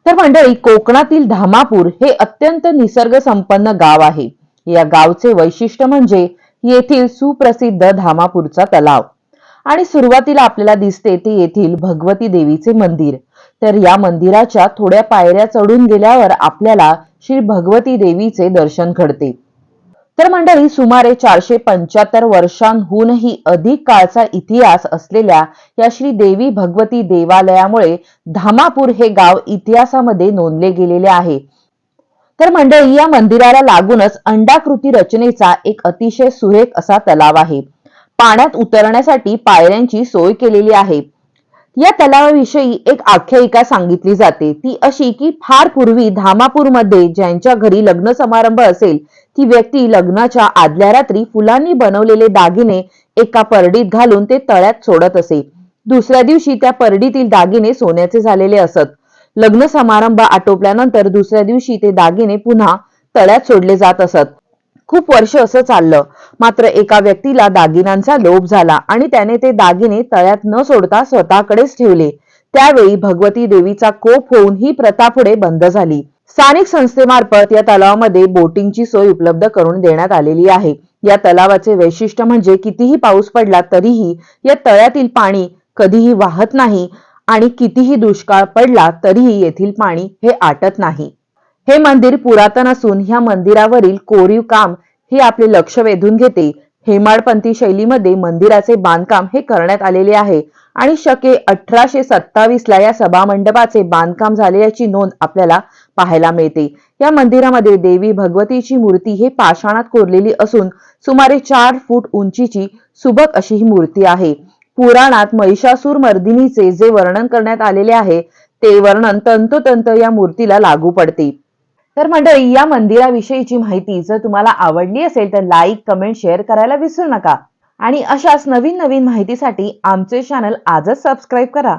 तर मंडळी, कोकणातील धामापूर हे अत्यंत निसर्ग संपन्न गाव आहे. या गावचे वैशिष्ट्य म्हणजे येथील सुप्रसिद्ध धामापूरचा तलाव. आणि सुरुवातीला आपल्याला दिसते ते येथील भगवती देवीचे मंदिर. तर या मंदिराच्या थोड्या पायऱ्या चढून गेल्यावर आपल्याला श्री भगवती देवीचे दर्शन घडते. तर मंडळी, सुमारे 475 वर्षांहूनही अधिक काळचा इतिहास असलेल्या या श्री देवी भगवती देवालयामुळे धामापूर हे गाव इतिहासामध्ये नोंदले गेलेले आहे. तर मंडळी, या मंदिराला लागूनच अंडाकृती रचनेचा एक अतिशय सुरेख असा तलाव आहे. पाण्यात उतरण्यासाठी पायऱ्यांची सोय केलेली आहे. या तलावाविषयी एक आख्यायिका सांगितली जाते. ती अशी की फार पूर्वी धामापूरमध्ये ज्यांच्या घरी लग्न समारंभ असेल ती व्यक्ती लग्नाच्या आदल्या रात्री फुलांनी बनवलेले दागिने एका परडीत घालून ते तळ्यात सोडत असे. दुसऱ्या दिवशी त्या परडीतील दागिने सोन्याचे झालेले असत. लग्न समारंभ आटोपल्यानंतर दुसऱ्या दिवशी ते दागिने पुन्हा तळ्यात सोडले जात असत. खूप वर्ष असं चाललं. मात्र एका व्यक्तीला दागिन्यांचा लोभ झाला आणि त्याने ते दागिने तळ्यात न सोडता स्वतःकडेच ठेवले. त्यावेळी भगवती देवीचा कोप होऊन ही प्रथा पुढे बंद झाली. स्थानिक संस्थेमार्फत या तलावामध्ये बोटिंगची सोय उपलब्ध करून देण्यात आलेली आहे. या तलावाचे वैशिष्ट्य म्हणजे कितीही पाऊस पडला तरीही या तळ्यातील पाणी कधीही वाहत नाही आणि कितीही दुष्काळ पडला तरीही येथील पाणी हे आटत नाही. हे मंदिर पुरातन असून ह्या मंदिरावरील कोरीव काम हे आपले लक्ष वेधून घेते. हेमाडपंथी शैलीमध्ये मंदिराचे बांधकाम हे करण्यात आलेले आहे आणि शके 1827 ला या सभामंडपाचे बांधकाम झाल्याची नोंद आपल्याला पाहायला मिळते. या मंदिरामध्ये देवी भगवतीची मूर्ती हे पाषाणात कोरलेली असून सुमारे 4 फूट उंचीची सुबक अशी ही मूर्ती आहे. पुराणात महिषासूर मर्दिनीचे जे वर्णन करण्यात आलेले आहे ते वर्णन तंतोतंत या मूर्तीला लागू पडते. तर मंडळी, या मंदिराविषयीची माहिती जर तुम्हाला आवडली असेल तर लाईक, कमेंट, शेअर करायला विसरू नका. आणि अशाच नवीन नवीन माहितीसाठी आमचे चॅनल आजच सबस्क्राईब करा.